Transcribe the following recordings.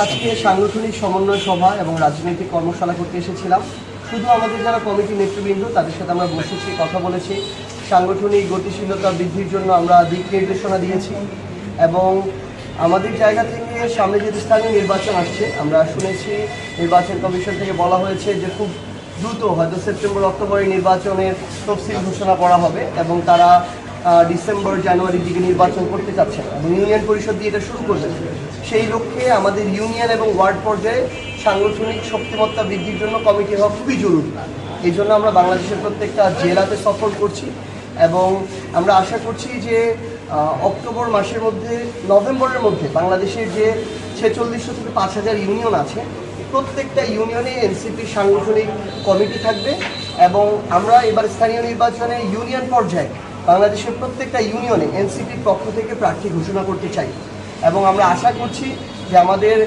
আজকে সাংগঠনিক সমন্বয় সভা এবং রাজনৈতিক কর্মশালা করতে এসেছিলাম। শুধু আমাদের যারা কমিটি নেতৃবৃন্দ তাদের সাথে আমরা বসেছি, কথা বলেছি, সাংগঠনিক গতিশীলতা বৃদ্ধির জন্য আমরা দিক নির্দেশনা দিয়েছি এবং আমাদের জায়গা থেকে সামনে যে স্থানীয় নির্বাচন আসছে, আমরা শুনেছি নির্বাচন কমিশন থেকে বলা হয়েছে যে খুব দ্রুত হয়তো সেপ্টেম্বর অক্টোবরে নির্বাচনের তফসিল ঘোষণা করা হবে এবং তারা ডিসেম্বর জানুয়ারির দিকে নির্বাচন করতে চাচ্ছেন এবং ইউনিয়ন পরিষদ দিয়ে এটা শুরু করবেন। সেই লক্ষ্যে আমাদের ইউনিয়ন এবং ওয়ার্ড পর্যায়ে সাংগঠনিক শক্তিমত্তা বৃদ্ধির জন্য কমিটি হওয়া খুবই জরুরি। এই জন্য আমরা বাংলাদেশের প্রত্যেকটা জেলাতে সফর করছি এবং আমরা আশা করছি যে অক্টোবর মাসের মধ্যে, নভেম্বরের মধ্যে বাংলাদেশের যে 4600 থেকে 5000 ইউনিয়ন আছে, প্রত্যেকটা ইউনিয়নে এনসিপির সাংগঠনিক কমিটি থাকবে এবং আমরা এবার স্থানীয় নির্বাচনে ইউনিয়ন পর্যায়ে বাংলাদেশের প্রত্যেকটা ইউনিয়নে এনসিপির পক্ষ থেকে প্রার্থী ঘোষণা করতে চাই এবং আমরা আশা করছি যে আমাদের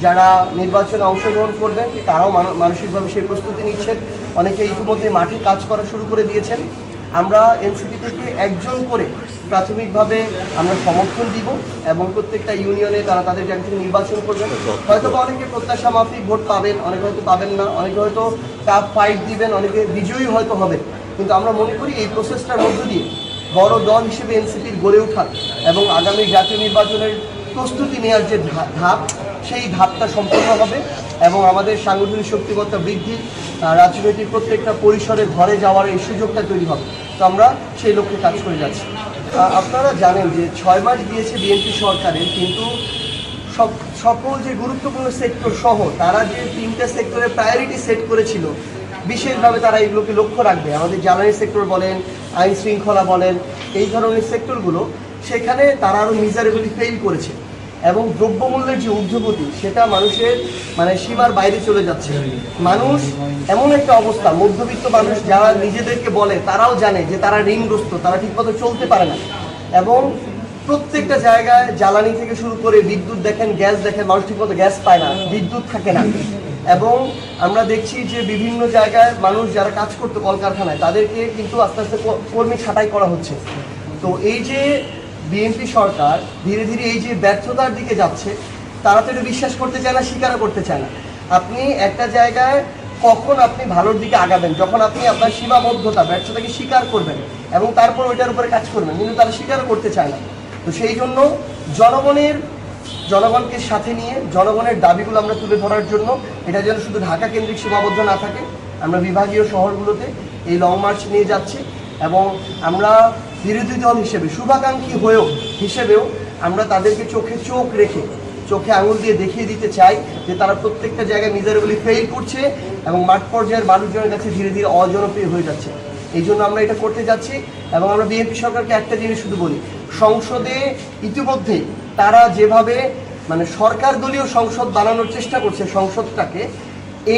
যারা নির্বাচনে অংশগ্রহণ করবেন তারাও মানসিকভাবে সেই প্রস্তুতি নিচ্ছেন। অনেকে ইতিমধ্যে মাঠে কাজ করা শুরু করে দিয়েছেন। আমরা এনসিপি থেকে একজন করে প্রাথমিকভাবে আমরা সমর্থন দিব এবং প্রত্যেকটা ইউনিয়নে তারা তাদের একজন নির্বাচন করবেন। হয়তো অনেকে প্রত্যাশা মাফিক ভোট পাবেন, অনেকে হয়তো পাবেন না, অনেকে হয়তো টাফ ফাইট দিবেন, অনেকে বিজয়ী হয়তো হবেন। কিন্তু আমরা মনে করি এই প্রসেসটার মধ্য দিয়ে বড় দল হিসেবে এনসিপির গড়ে ওঠার এবং আগামী জাতীয় নির্বাচনের প্রস্তুতি নেওয়ার যে ধাপ, সেই ধাপটা সম্পন্ন হবে এবং আমাদের সাংগঠনিক শক্তিমত্তা বৃদ্ধি, রাজনৈতিক প্রত্যেকটা পরিসরে ঘরে যাওয়ার এই সুযোগটা তৈরি হবে। তো আমরা সেই লক্ষ্যে কাজ করে যাচ্ছি। আপনারা জানেন যে 6 মাস দিয়েছে বিএনপি সরকারের, কিন্তু সকল যে গুরুত্বপূর্ণ সেক্টর সহ তারা যে 3টে সেক্টরে প্রায়োরিটি সেট করেছিল, বিশেষভাবে তারা এগুলোকে লক্ষ্য রাখবে। আমাদের জ্বালানি সেক্টর বলেন, আইন শৃঙ্খলা বলেন, এই ধরনের সেক্টরগুলো, সেখানে তারা আরও মিজারেবলি ফেল করেছে এবং দ্রব্যমূল্যের যে ঊর্ধ্বগতি সেটা মানুষের সীমার বাইরে চলে যাচ্ছে। মানুষ এমন একটা অবস্থা, মধ্যবিত্ত মানুষ যারা নিজেদেরকে বলে তারাও জানে যে তারা ঋণগ্রস্ত, তারা ঠিকমতো চলতে পারে না এবং প্রত্যেকটা জায়গায় জ্বালানি থেকে শুরু করে বিদ্যুৎ দেখেন, গ্যাস দেখেন, মানুষ ঠিকমতো গ্যাস পায় না, বিদ্যুৎ থাকে না এবং আমরা দেখছি যে বিভিন্ন জায়গায় মানুষ যারা কাজ করতো কলকারখানায় তাদেরকে কিন্তু আস্তে আস্তে কর্মী ছাঁটাই করা হচ্ছে। তো এই যে বিএনপি সরকার ধীরে ধীরে এই যে ব্যর্থতার দিকে যাচ্ছে, তারা তো এটা বিশ্বাস করতে চায় না, স্বীকার করতে চায় না। আপনি একটা জায়গায় কখন আপনি ভালোর দিকে আগাবেন, যখন আপনি আপনার সীমাবদ্ধতা, ব্যর্থতাকে স্বীকার করবেন এবং তারপর ওইটার উপরে কাজ করবেন, কিন্তু তারা স্বীকারও করতে চায় না। তো সেই জন্য জনগণকে সাথে নিয়ে জনগণের দাবিগুলো আমরা তুলে ধরার জন্য, এটা যেন শুধু ঢাকা কেন্দ্রিক সীমাবদ্ধ না থাকে, আমরা বিভাগীয় শহরগুলোতে এই লং মার্চ নিয়ে যাচ্ছি এবং আমরা বিরোধী দল হিসেবে, শুভাকাঙ্ক্ষী হিসেবেও আমরা তাদেরকে চোখে চোখ রেখে, চোখে আঙুল দিয়ে দেখিয়ে দিতে চাই যে তারা প্রত্যেকটা জায়গায় মিজারেবলি ফেল করছে এবং মাঠ পর্যায়ের মানুষজনের কাছে ধীরে ধীরে অজনপ্রিয় হয়ে যাচ্ছে। এই জন্য আমরা এটা করতে যাচ্ছি এবং আমরা বিএনপি সরকারকে একটা জিনিস শুধু বলি, সংসদে ইতিমধ্যে তারা যেভাবে সরকার দলীয় সংসদ বানানোর চেষ্টা করছে, সংসদটাকে,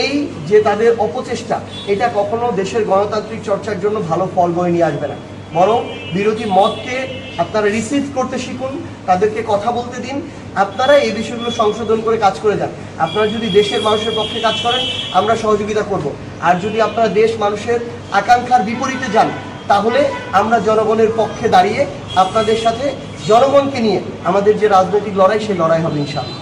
এই যে তাদের অপচেষ্টা, এটা কখনো দেশের গণতান্ত্রিক চর্চার জন্য ভালো ফল বয়ে নিয়ে আসবে না। বরং বিরোধী মতকে আপনারা রিসিভ করতে শিখুন, তাদেরকে কথা বলতে দিন, আপনারা এই বিষয়গুলো সংশোধন করে কাজ করে যান। আপনারা যদি দেশের মানুষের পক্ষে কাজ করেন, আমরা সহযোগিতা করব। আর যদি আপনারা দেশ মানুষের আকাঙ্ক্ষার বিপরীতে যান, তাহলে আমরা জনগণের পক্ষে দাঁড়িয়ে আপনাদের সাথে জনগণকে নিয়ে আমাদের যে রাজনৈতিক লড়াই, সেই লড়াই হবে ইনশাআল্লাহ।